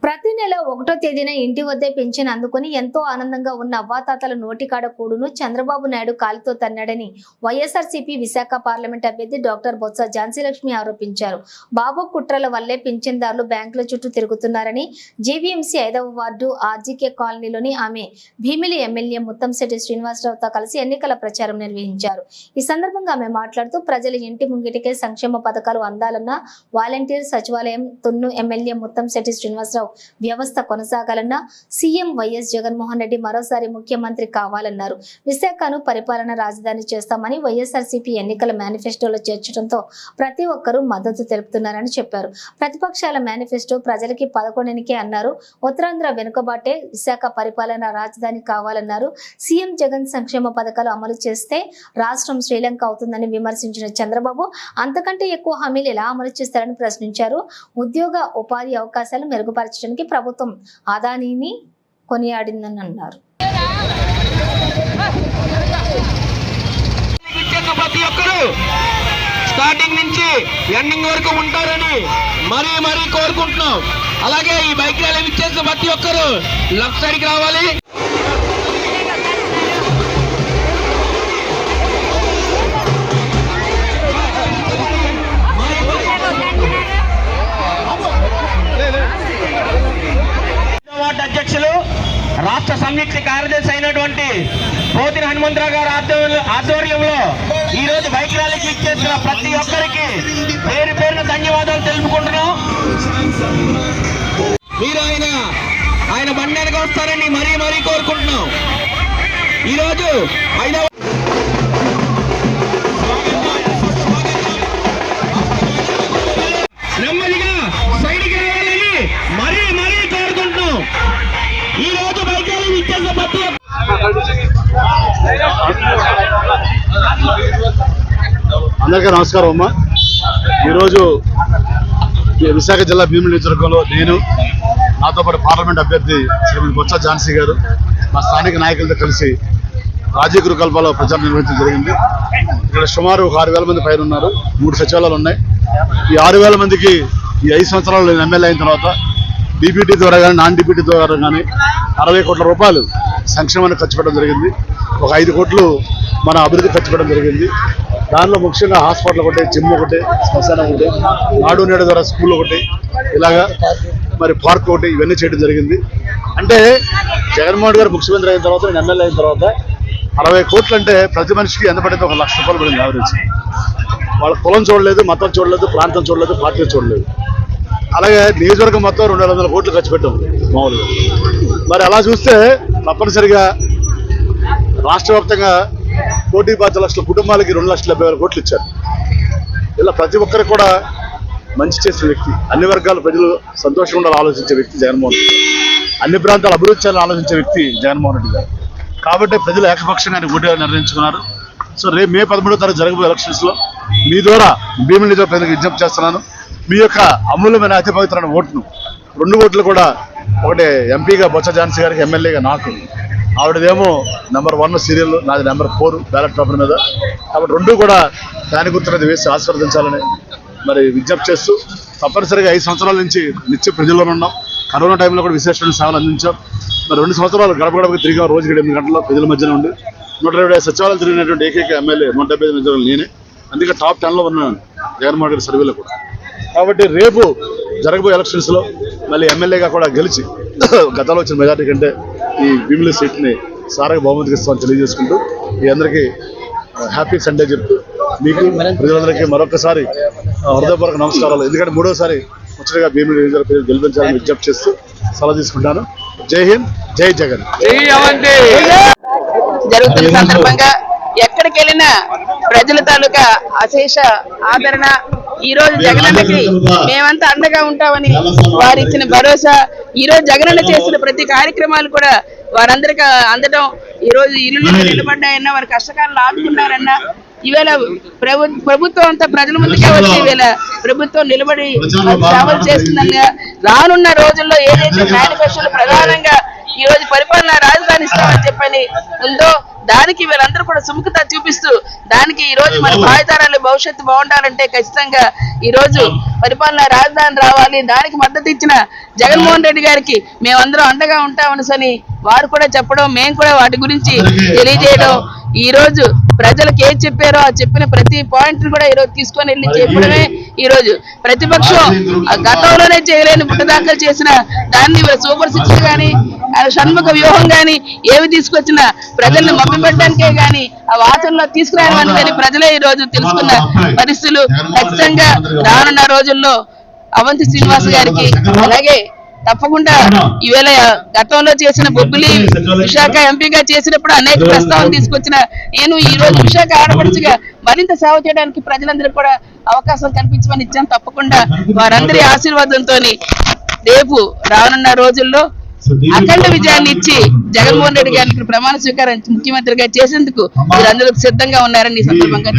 ప్రతి నెల 1వ తేదీన ఇంటి వద్దే పింఛన్ అందుకుని ఎంతో ఆనందంగా ఉన్న అవ్వాతాతల నోటికాడ కూడును చంద్రబాబు నాయుడు కాలితో తన్నాడని వైఎస్ఆర్సీపీ విశాఖ పార్లమెంట్ అభ్యర్థి డాక్టర్ బొత్స ఝాన్సీ లక్ష్మి ఆరోపించారు. బాబు కుట్రల వల్లే పింఛన్దారులు బ్యాంకుల చుట్టూ తిరుగుతున్నారని జీవీఎంసీ 5వ వార్డు ఆర్జీకే కాలనీలోని ఆమె భీమిలి ఎమ్మెల్యే ముత్తంశెట్టి శ్రీనివాసరావుతో కలిసి ఎన్నికల ప్రచారం నిర్వహించారు. ఈ సందర్భంగా ఆమె మాట్లాడుతూ ప్రజల ఇంటి ముంగిటికే సంక్షేమ పథకాలు అందాలన్న వాలంటీర్ సచివాలయం తున్ను ఎమ్మెల్యే ముత్తంశెట్టి శ్రీనివాసరావు వ్యవస్థ కొనసాగాలన్న సీఎం వైఎస్ జగన్మోహన్ రెడ్డి మరోసారి ముఖ్యమంత్రి కావాలన్నారు. విశాఖను పరిపాలన రాజధాని చేస్తామని వైఎస్ఆర్సీపీ ఎన్నికల మేనిఫెస్టోలో చేర్చడంతో ప్రతి ఒక్కరూ మద్దతు తెలుపుతున్నారని చెప్పారు. ప్రతిపక్షాల మేనిఫెస్టో ప్రజలకి 11కే అన్నారు. ఉత్తరాంధ్ర వెనుకబాటే విశాఖ పరిపాలన రాజధాని కావాలన్నారు. సీఎం జగన్ సంక్షేమ పథకాలు అమలు చేస్తే రాష్ట్రం శ్రీలంక అవుతుందని విమర్శించిన చంద్రబాబు అంతకంటే ఎక్కువ హామీలు ఎలా అమలు చేస్తారని ప్రశ్నించారు. ఉద్యోగ ఉపాధి అవకాశాలు మెరుగుపరచడానికి ప్రభుత్వం అదానీని కొనియాడిందని అన్నారు. స్టార్టింగ్ నుంచి ఎండింగ్ వరకు ఉంటారని మరీ కోరుకుంటున్నాం. అలాగే ఈ బైక్ ర్యాలీ ఇచ్చేసిన ప్రతి ఒక్కరు లెఫ్ట్ సైడ్కి రావాలి. అధ్యక్షులు రాష్ట్ర సంయుక్త కార్యదర్శి అయినటువంటి పోతిన హనుమంతరావు గారి ఆధ్వర్యంలో ఈ రోజు బైక్ ర్యాలీకి ఇచ్చేసిన ప్రతి ఒక్కరికి పేరు పేరున ధన్యవాదాలు తెలుపుకుంటున్నాం. మీరు ఆయన బండి వెనక వస్తారని మరీ కోరుకుంటున్నాం. ఈరోజు 5వ నెమ్మదిగా సైడ్కి రావాలని మరీ కోరుకుంటున్నాం. ఈ రోజు బైక్ ర్యాలీ ఇచ్చేసిన ప్రతి అందరికీ నమస్కారం అమ్మా. ఈరోజు విశాఖ జిల్లా భీమిలి నియోజకవర్గంలో నేను నాతో పాటు పార్లమెంట్ అభ్యర్థి శ్రీమతి బొత్స ఝాన్సీ గారు మా స్థానిక నాయకులతో కలిసి రాజీవ్ గృహకల్పలో ప్రచారం నిర్వహించడం జరిగింది. ఇక్కడ సుమారు 6,000 మంది పైన ఉన్నారు. 3 సచివాలయాలు ఉన్నాయి. ఈ 6,000 మందికి ఈ 5 సంవత్సరాలు నేను ఎమ్మెల్యే అయిన తర్వాత డీబీటీ ద్వారా కానీ నాన్ డీబీటీ ద్వారా కానీ 60 కోట్ల రూపాయలు సంక్షేమానికి ఖర్చు పెట్టడం జరిగింది. ఒక 5 కోట్లు మన అభివృద్ధి ఖర్చు పెట్టడం జరిగింది. దానిలో ముఖ్యంగా హాస్పిటల్ ఒకటి, జిమ్ ఒకటి, శ్మశానం ఒకటి, నాడు నేడు ద్వారా స్కూల్ ఒకటి, ఇలాగా మరి పార్క్ ఒకటి, ఇవన్నీ చేయడం జరిగింది. అంటే జగన్మోహన్ గారు ముఖ్యమంత్రి అయిన తర్వాత నేను ఎమ్మెల్యే అయిన తర్వాత 60 కోట్లు అంటే ప్రతి మనిషికి ఎంత పడితే 1 లక్ష రూపాయలు పడింది యావరేజ్. వాళ్ళ కులం చూడలేదు, మతం చూడలేదు, ప్రాంతం చూడలేదు, పార్టీ చూడలేదు. అలాగే నియోజకవర్గం మొత్తం 200 కోట్లు ఖర్చు పెట్టాం మామూలుగా. మరి అలా చూస్తే తప్పనిసరిగా రాష్ట్ర వ్యాప్తంగా 1,25 లక్షల కుటుంబాలకి 2,70,000 కోట్లు ఇచ్చారు. ఇలా ప్రతి ఒక్కరికి కూడా మంచి చేసిన వ్యక్తి, అన్ని వర్గాల ప్రజలు సంతోషంగా ఉండాలని ఆలోచించే వ్యక్తి జగన్మోహన్ రెడ్డి. అన్ని ప్రాంతాల అభివృద్ధి చేయాలని ఆలోచించే వ్యక్తి జగన్మోహన్ రెడ్డి గారు. కాబట్టి ప్రజలు ఏకపక్షంగా ఓటు నిర్ణయించుకున్నారు. సో రేపు మే 13వ తారీఖు జరగబోయే ఎలక్షన్స్లో మీ ద్వారా భీమిలి నియోజకవర్గానికి విజ్ఞప్తి చేస్తున్నాను. మీ యొక్క అమూల్యమైన అతి పవిత్రమైన ఓటును 2 ఓట్లు కూడా, ఒకటి ఎంపీగా బొత్స ఝాన్సీ గారికి, ఎమ్మెల్యేగా నాకు. ఆవిడదేమో నెంబర్ 1 సీరియల్, నాది నెంబర్ 4 బ్యాలెట్ పేపర్ మీద. కాబట్టి 2 కూడా దాని గుర్తున్నది వేసి ఆశీర్వదించాలని మరి విజ్ఞప్తి చేస్తూ, తప్పనిసరిగా 5 సంవత్సరాల నుంచి నిత్య ప్రజల్లోనే ఉన్నాం. కరోనా టైంలో కూడా విశేషమైన సేవలు అందించాం. మరి 2 సంవత్సరాలు గడప గడపకి తిరిగా రోజుకి 8 గంటల్లో ప్రజల మధ్యనే ఉండి 125 సచివాలయం తిరిగినటువంటి ఏకైక ఎమ్మెల్యే 175 నియోజకవర్గం నేనే. అందుకే టాప్ 10లో ఉన్నాను జగన్మోహన్ రెడ్డి సర్వేలో కూడా. కాబట్టి రేపు జరగబోయే ఎలక్షన్స్లో మళ్ళీ ఎమ్మెల్యేగా కూడా గెలిచి గతంలో వచ్చిన మెజార్టీ కంటే ఈ భీమిలి సీట్ని సారగా బహుమతికి ఇస్తామని తెలియజేసుకుంటూ మీ అందరికీ హ్యాపీ సండే చెప్తూ మీకు ప్రజలందరికీ మరొకసారి హృదయపూర్వక నమస్కారాలు. ఎందుకంటే 3వసారి ముచ్చటగా భీమిలి నియోజకవర్గం గెలిపించాలని విజ్ఞప్తి చేస్తూ సెలవు తీసుకుంటాను. జై హింద్, జై జగన్. జరుగుతున్న సందర్భంగా ఎక్కడికి వెళ్ళినా ప్రజల తాలూకా అశేష ఆదరణ. ఈ రోజు జగనన్నకి మేమంతా అండగా ఉంటామని వారు ఇచ్చిన భరోసా, ఈ రోజు జగనన్న చేసిన ప్రతి కార్యక్రమాలు కూడా వారందరికీ అందడం, ఈ రోజు ఇల్లు నిలబడ్డాయన్నా, వారి కష్టకాలను ఆదుకున్నారన్నా, ఈవేళ ప్రభుత్వం అంతా ప్రజల ముందుకే వచ్చి ఈవేళ ప్రభుత్వం నిలబడి సేవలు చేస్తుందన్న. రానున్న రోజుల్లో ఏదైతే మేనిఫెస్టోలో ప్రధానంగా ఈ రోజు పరిపాలన రాజధాని ఇస్తామని చెప్పని ఉందో దానికి వీళ్ళందరూ కూడా సుముఖత చూపిస్తూ దానికి ఈ రోజు మన భావితరాల భవిష్యత్తు బాగుండాలంటే ఖచ్చితంగా ఈ రోజు పరిపాలన రాజధాని రావాలి. దానికి మద్దతు ఇచ్చిన జగన్మోహన్ రెడ్డి గారికి మేమందరం అండగా ఉంటామని వారు కూడా చెప్పడం, మేము కూడా వాటి గురించి తెలియజేయడం, ఈ రోజు ప్రజలకు ఏం చెప్పారో ఆ చెప్పిన ప్రతి పాయింట్ కూడా ఈ రోజు తీసుకొని వెళ్ళి చెప్పడమే ఈ రోజు ప్రతిపక్షం గతంలోనే చేయలేని పుట్టదాఖలు చేసిన దాన్ని సూపర్ సిక్స్ గాని షణ్ముఖ వ్యూహం గాని ఏవి తీసుకొచ్చినా ప్రజల్ని మభ్యపెట్టడానికే గాని ఆ వాచనలో తీసుకురావని ప్రజలే ఈ రోజు తెలుసుకున్న పరిస్థితులు. ఖచ్చితంగా రానున్న రోజుల్లో అవంతి శ్రీనివాస్ గారికి అలాగే తప్పకుండా ఈవేళ గతంలో చేసిన బొబ్బిలి విశాఖ ఎంపీగా చేసినప్పుడు అనేక ప్రస్తావనలు తీసుకొచ్చిన నేను ఈ రోజు విశాఖ ఆడపడుచుగా మరింత సేవ చేయడానికి ప్రజలందరికీ కూడా అవకాశం కల్పించమని ఇచ్చాను. తప్పకుండా వారందరి ఆశీర్వాదంతో రేపు రానున్న రోజుల్లో అఖండ విజయాన్ని ఇచ్చి జగన్మోహన్ రెడ్డి గారికి ప్రమాణ స్వీకారం ముఖ్యమంత్రిగా చేసేందుకు మీరందరూ సిద్ధంగా ఉన్నారని ఈ సందర్భంగా